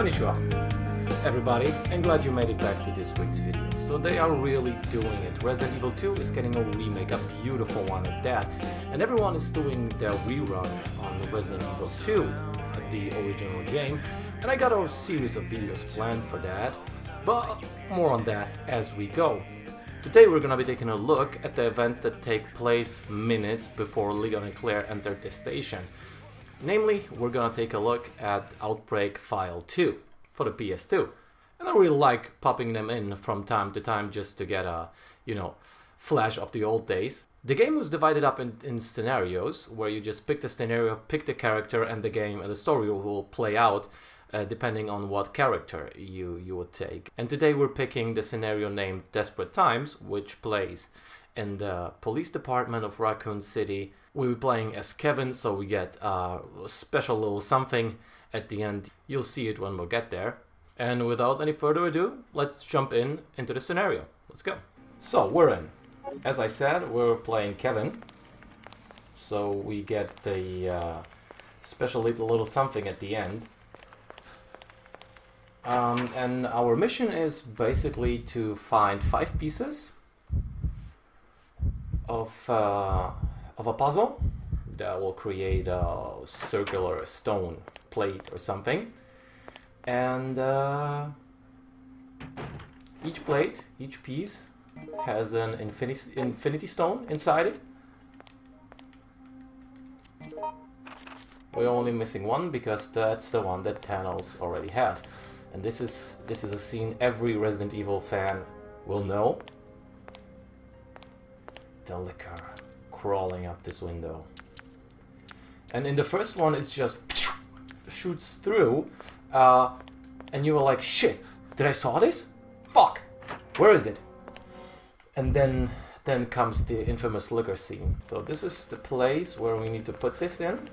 Konnichiwa, everybody, and glad you made it back to this week's video. So they are really doing it. Resident Evil 2 is getting a remake, a beautiful one at that, and everyone is doing their rerun on Resident Evil 2, the original game, and I got a series of videos planned for that, but more on that as we go. Today we're gonna be taking a look at the events that take place minutes before Leon and Claire enter the station. Namely, we're gonna take a look at Outbreak File 2 for the PS2. And I really like popping them in from time to time just to get a, flash of the old days. The game was divided up in scenarios where you just pick the scenario, pick the character, and the game and the story will play out depending on what character you would take. And today we're picking the scenario named Desperate Times, which plays in the police department of Raccoon City. We'll be playing as Kevin, so we get a special little something at the end. You'll see it when we'll get there. And without any further ado, let's jump into the scenario. Let's go. So we're in. As I said, we're playing Kevin. So we get the special little something at the end. And our mission is basically to find 5 pieces of a puzzle that will create a circular stone plate or something. And each piece has an infinity stone inside it. We're only missing one because that's the one that Thanos already has. And this is a scene every Resident Evil fan will know. The liquor crawling up this window. And in the first one, it's just shoots through, and you were like, shit, did I saw this? Fuck, where is it? And then comes the infamous liquor scene. So this is the place where we need to put this in.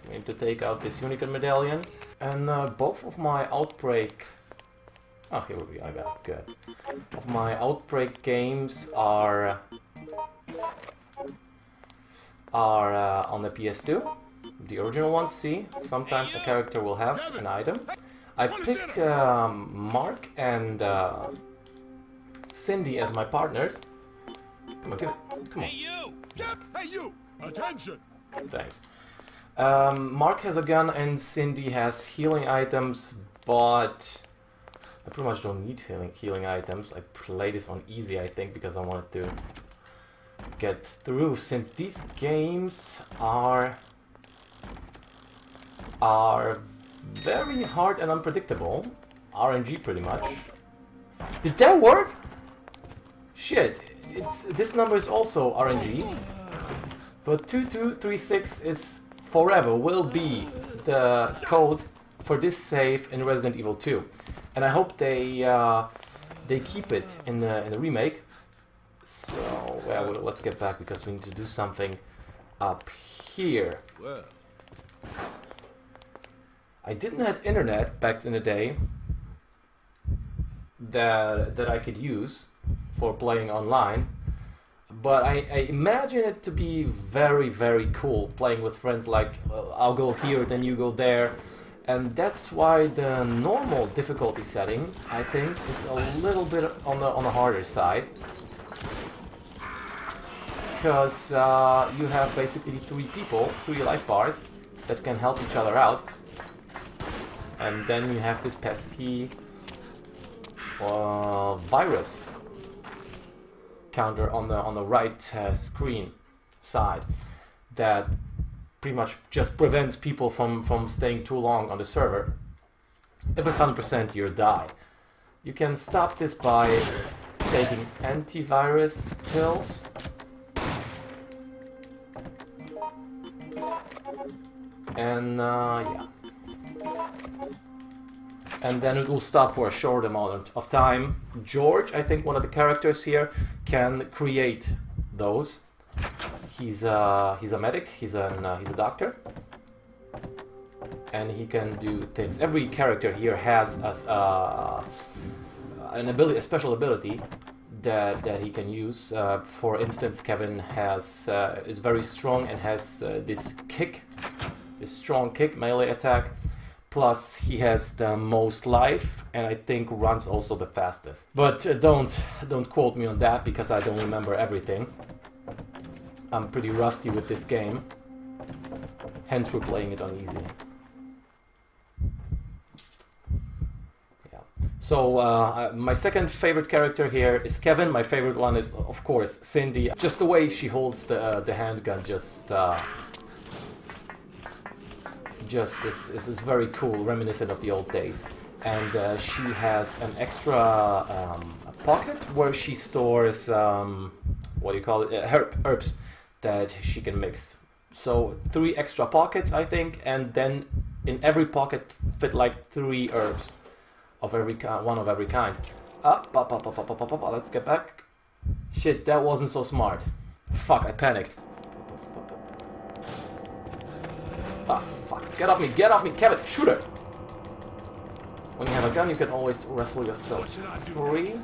We need to take out this unicorn medallion. And both of my Outbreak... Oh, here we go, I got it, good. Of my Outbreak games are on the PS2. The original ones, see, sometimes a character will have an item. I picked Mark and Cindy as my partners. Come on, get it. Come on. Hey you! Hey you! Attention! Thanks. Mark has a gun and Cindy has healing items, but I pretty much don't need healing items. I play this on easy, I think, because I wanted to get through, since these games are very hard and unpredictable. RNG pretty much. Did that work? Shit, this number is also RNG. But 2236 is forever will be the code for this save in Resident Evil 2. And I hope they keep it in the remake. So, well, let's get back because we need to do something up here. I didn't have internet back in the day that I could use for playing online, but I imagine it to be very, very cool playing with friends. Like, I'll go here, then you go there, and that's why the normal difficulty setting, I think, is a little bit on the harder side. Because you have basically 3 life bars that can help each other out, and then you have this pesky virus counter on the right screen side that pretty much just prevents people from staying too long on the server. If it's 100%, you die. You can stop this by taking antivirus pills. And yeah. And then it will stop for a short amount of time. George, I think one of the characters here, can create those. He's a medic. He's a doctor, and he can do things. Every character here has an ability, a special ability that he can use. For instance, Kevin is very strong and has this strong kick, melee attack. Plus, he has the most life, and I think runs also the fastest. But don't quote me on that, because I don't remember everything. I'm pretty rusty with this game. Hence, we're playing it on easy. Yeah. So, my second favorite character here is Kevin. My favorite one is, of course, Cindy. Just the way she holds the handgun, just is very cool, reminiscent of the old days. And she has an extra pocket where she stores what do you call it, herbs that she can mix. So 3 extra pockets, I think, and then in every pocket fit like 3 herbs of every one of every kind. Up, let's get back. Shit, that wasn't so smart. Fuck, I panicked. Ah, fuck. Get off me, Kevin, shoot her! When you have a gun, you can always wrestle yourself free.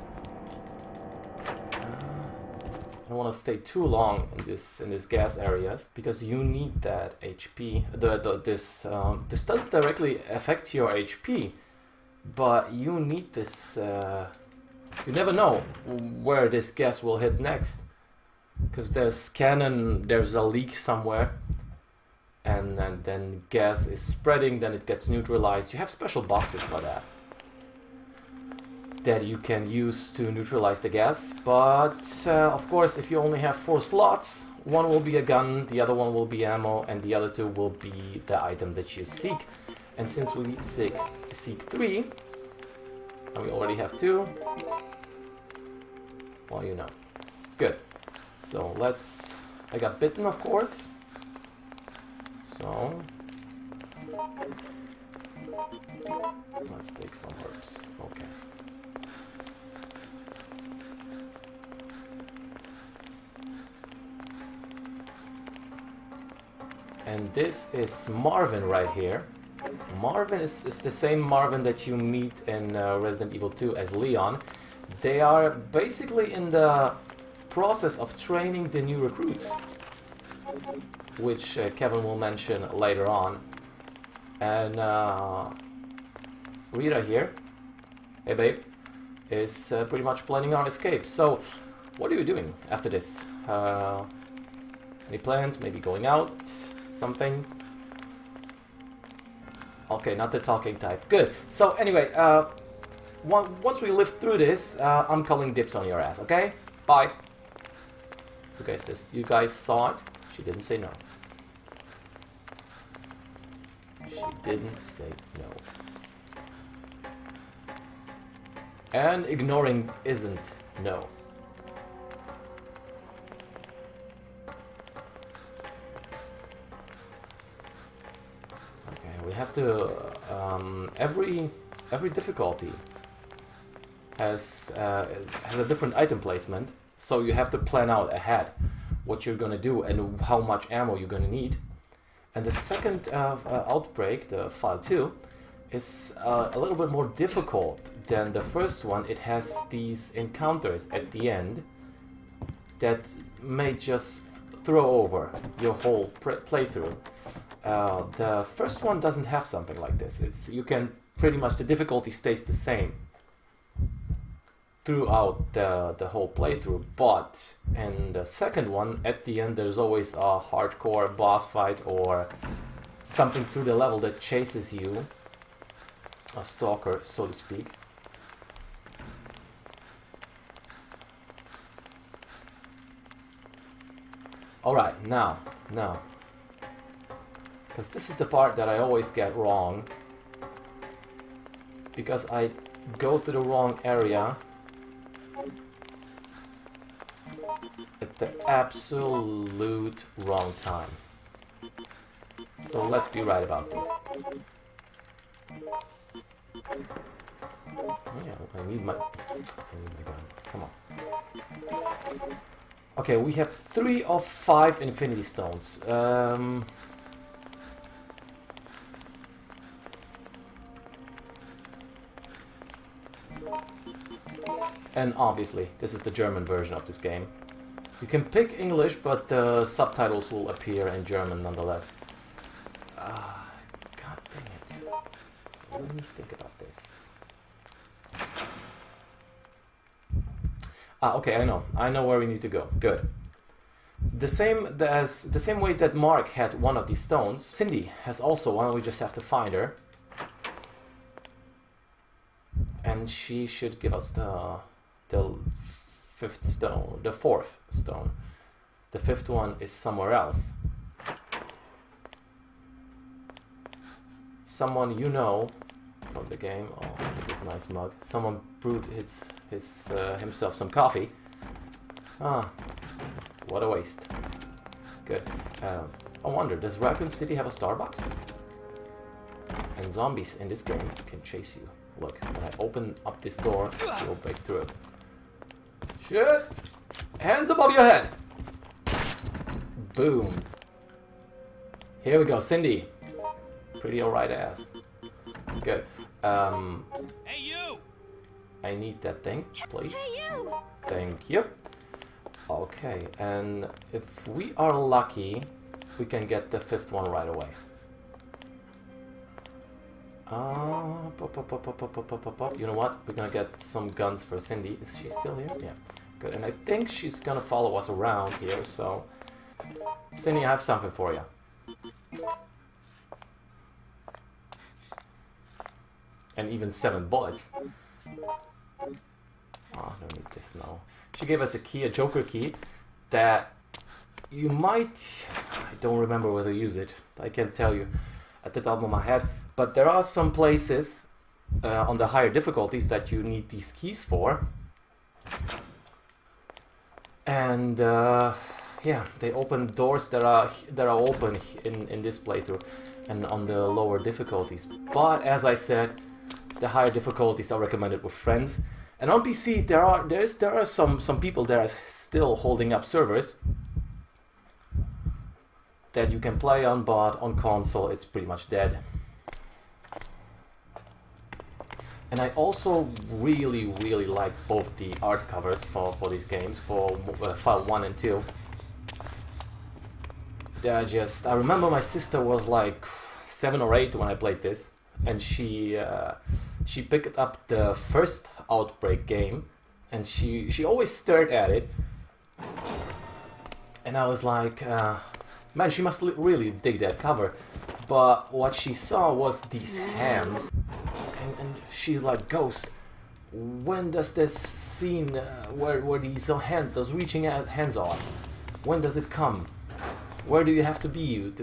I don't want to stay too long in this gas areas, because you need that HP. This doesn't directly affect your HP, but you need this. You never know where this gas will hit next, because there's a leak somewhere. And then gas is spreading, then it gets neutralized. You have special boxes for that you can use to neutralize the gas. But of course, if you only have 4 slots, one will be a gun, the other one will be ammo, and the other 2 will be the item that you seek. And since we seek 3, and we already have 2, well, you know. Good. So I got bitten, of course. So let's take some herbs. Okay. And this is Marvin right here. Marvin is the same Marvin that you meet in Resident Evil 2 as Leon. They are basically in the process of training the new recruits, which Kevin will mention later on. And Rita here, hey babe, is pretty much planning our escape. So, what are you doing after this? Any plans? Maybe going out? Something? Okay, not the talking type. Good. So anyway, once we live through this, I'm calling dibs on your ass, okay? Bye. You guys saw it? She didn't say no. She didn't say no. And ignoring isn't no. Okay, we have to every difficulty has a different item placement, so you have to plan out ahead what you're gonna do and how much ammo you're gonna need. And the second Outbreak, the File 2, is a little bit more difficult than the first one. It has these encounters at the end that may just throw over your whole playthrough. The first one doesn't have something like this. You can pretty much, the difficulty stays the same throughout the whole playthrough, but in the second one, at the end, there's always a hardcore boss fight or something through the level that chases you, a stalker, so to speak. Alright, now, because this is the part that I always get wrong, because I go to the wrong area at the absolute wrong time. So let's be right about this. Yeah, I need my gun. Come on. Okay, we have 3 of 5 Infinity Stones. And obviously, this is the German version of this game. You can pick English, but the subtitles will appear in German nonetheless. God dang it. let me think about this. Ah, okay, I know where we need to go. Good. The same way that Mark had one of these stones, Cindy has also one. We just have to find her, and she should give us the fifth stone, the fourth stone. The fifth one is somewhere else. Someone you know from the game. Oh, look at this nice mug. Someone brewed himself some coffee. Ah, what a waste. Good. I wonder, does Raccoon City have a Starbucks? And zombies in this game can chase you. Look, when I open up this door, you'll break through it. Shit! Hands above your head! Boom. Here we go, Cindy. Pretty alright ass. Good. Hey, you! I need that thing, please. Hey, you! Thank you. Okay, and if we are lucky, we can get the fifth one right away. You know what? We're gonna get some guns for Cindy. Is she still here? Yeah. Good. And I think she's gonna follow us around here, so... Cindy, I have something for you. And even 7 bullets. Oh, I don't need this now. She gave us a key, a joker key, that you might... I don't remember whether to use it. I can't tell you at the top of my head. But there are some places on the higher difficulties that you need these keys for. And yeah, they open doors that are open in this playthrough and on the lower difficulties. But as I said, the higher difficulties are recommended with friends. And on PC, there are some people that are still holding up servers that you can play on, but on console it's pretty much dead. And I also really like both the art covers for these games, for File 1 and 2. They're just... I remember my sister was like 7 or 8 when I played this, and she picked up the first Outbreak game, and she always stared at it, and I was like, man, she must really dig that cover. But what she saw was these hands, and she's like, Ghost, when does this scene where these hands, those reaching out hands are, when does it come? Where do you have to be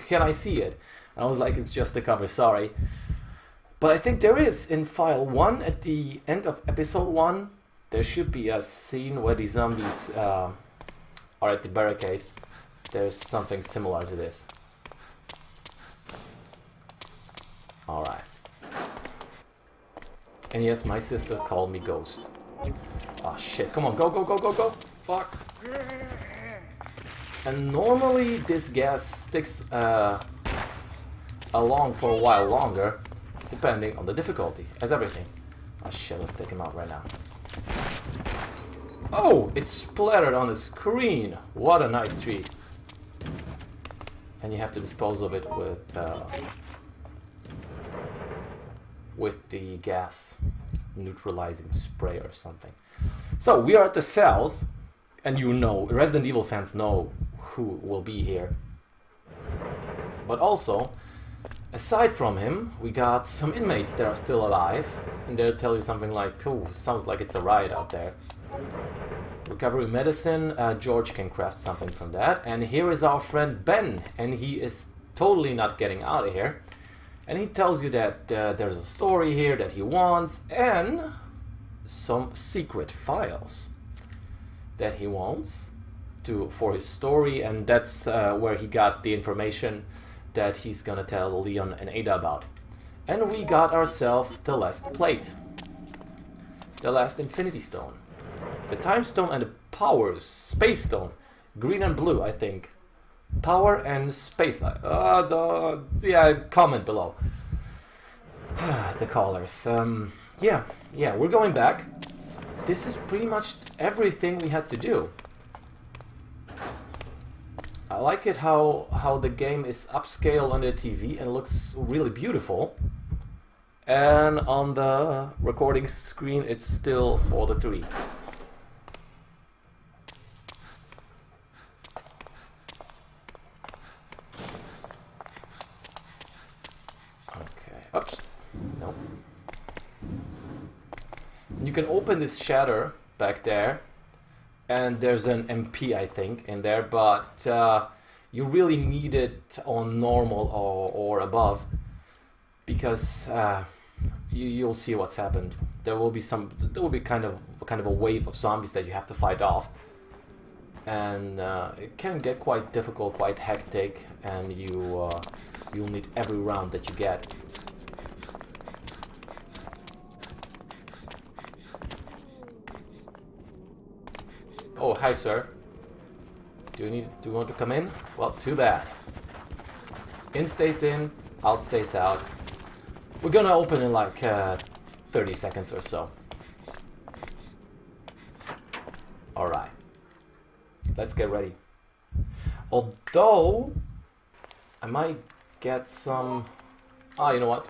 can I see it? And I was like, it's just the cover, sorry. But I think there is in File 1, at the end of Episode 1, there should be a scene where the zombies are at the barricade. There's something similar to this. Alright. And yes, my sister called me Ghost. Oh shit, come on, go! Fuck. And normally this gas sticks along for a while longer, depending on the difficulty, as everything. Oh shit, let's take him out right now. Oh, it splattered on the screen! What a nice treat. And you have to dispose of it with the gas neutralizing spray or something. So we are at the cells, and you know, Resident Evil fans know who will be here. But also, aside from him, we got some inmates that are still alive, and they'll tell you something like, "Oh, sounds like it's a riot out there." Recovery medicine, George can craft something from that. And here is our friend Ben, and he is totally not getting out of here. And he tells you that there's a story here that he wants, and some secret files that he wants for his story, and that's where he got the information that he's gonna tell Leon and Ada about. And we got ourselves the last plate, the last Infinity Stone, the Time Stone, and the Power Space Stone, green and blue, I think. Power and space. Yeah, comment below. The colors. Yeah, we're going back. This is pretty much everything we had to do. I like it how the game is upscale on the TV and looks really beautiful. And on the recording screen, it's still for the 3. Okay. Oops. Nope. You can open this shatter back there, and there's an MP, I think, in there, but you really need it on normal or above, because you'll see what's happened. There will be kind of a wave of zombies that you have to fight off, and it can get quite difficult, quite hectic, and you'll need every round that you get. Oh, hi, sir. Do you want to come in? Well, too bad. In stays in, out stays out. We're gonna open in like 30 seconds or so. Alright. Let's get ready. Although, I might get some... Ah, you know what?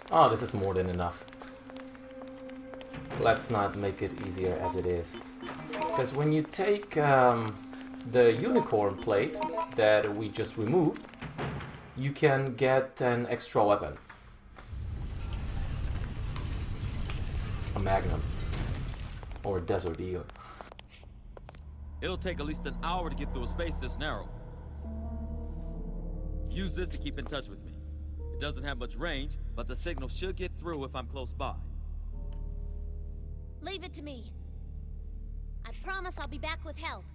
Oh, this is more than enough. Let's not make it easier as it is. Because when you take the unicorn plate that we just removed, you can get an extra weapon. A magnum. Or a desert eagle. It'll take at least an hour to get through a space this narrow. Use this to keep in touch with me. It doesn't have much range, but the signal should get through if I'm close by. Leave it to me. I promise I'll be back with help.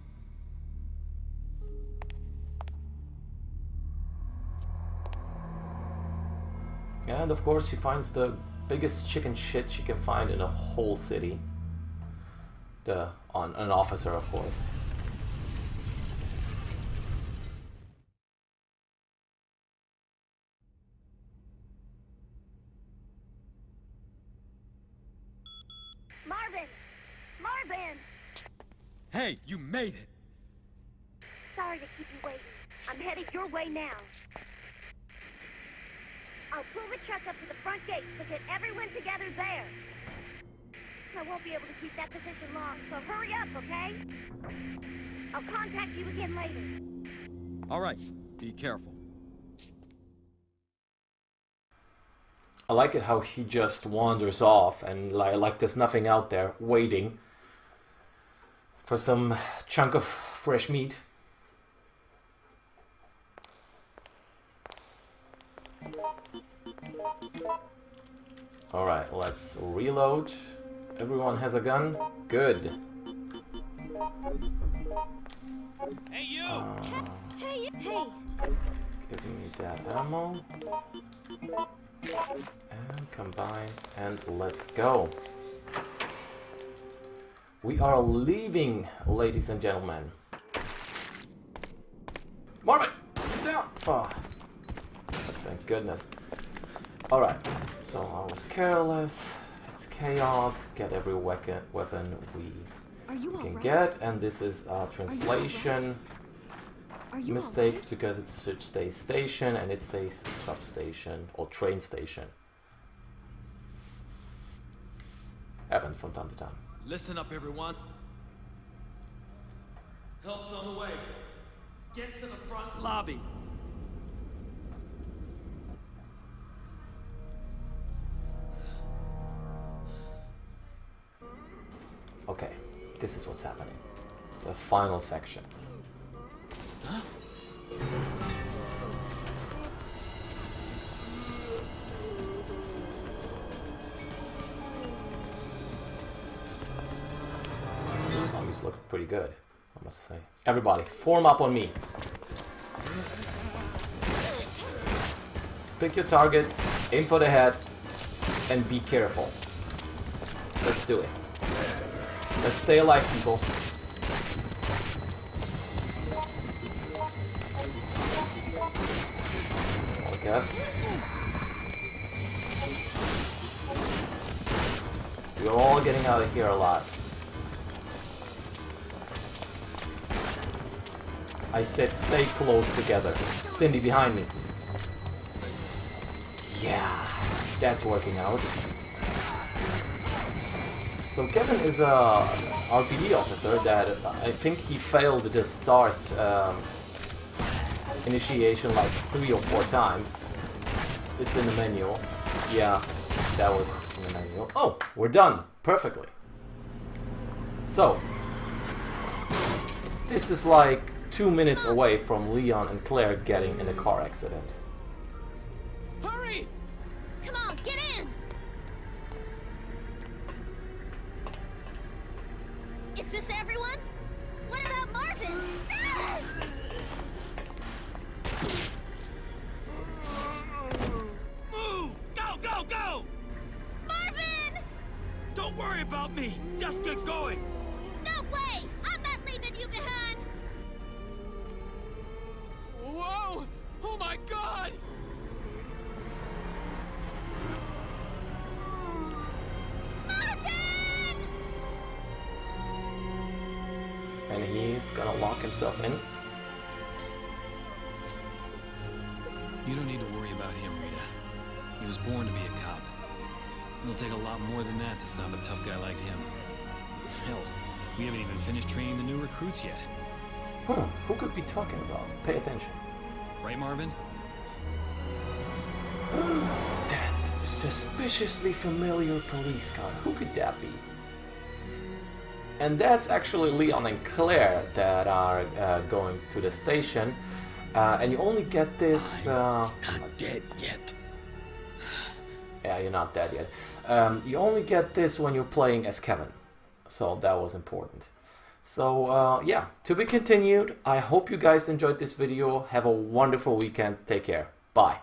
And of course she finds the biggest chicken shit she can find in a whole city. An officer, of course. Marvin! Hey, you made it! Sorry to keep you waiting. I'm headed your way now. I'll pull the truck up to the front gate to get everyone together there. I won't be able to keep that position long, so hurry up, okay? I'll contact you again later. All right, be careful. I like it how he just wanders off and like there's nothing out there waiting for some chunk of fresh meat. Alright, let's reload. Everyone has a gun? Good. Hey, you! Hey! Give me that ammo. And combine, and let's go. We are leaving, ladies and gentlemen. Marvin! Get down! Oh, thank goodness. Alright, so I was careless. It's chaos. Get every weapon we can get, and this is a translation mistakes because it should say station and it says substation or train station. Happens from time to time. Listen up, everyone. Help's on the way. Get to the front lobby. Okay, this is what's happening. The final section. Huh? These zombies look pretty good, I must say. Everybody, form up on me. Pick your targets, aim for the head, and be careful. Let's do it. Let's stay alive, people. Okay. We're all getting out of here alive. I said stay close together. Cindy, behind me. Yeah. That's working out. So Kevin is a RPD officer that I think he failed the STARS initiation like 3 or 4 times. It's in the manual. Yeah, that was in the manual. Oh, we're done perfectly. So this is like 2 minutes away from Leon and Claire getting in a car accident. Hurry! Come on, get in! Is this everyone? What about Marvin? Ah! Move! Go, go, go! Marvin! Don't worry about me. Just get going. No way! I'm not leaving you behind! Whoa! Oh my God! Marvin! And he's gonna lock himself in. You don't need to worry about him, Rita. He was born to be a cop. It'll take a lot more than that to stop a tough guy like him. Hell, we haven't even finished training the new recruits yet. Who could be talking about? Pay attention. Right, Marvin? That suspiciously familiar police car. Who could that be? And that's actually Leon and Claire that are going to the station. And you only get this... Not dead yet. Yeah, you're not dead yet. You only get this when you're playing as Kevin. So that was important. So yeah, to be continued. I hope you guys enjoyed this video. Have a wonderful weekend. Take care. Bye.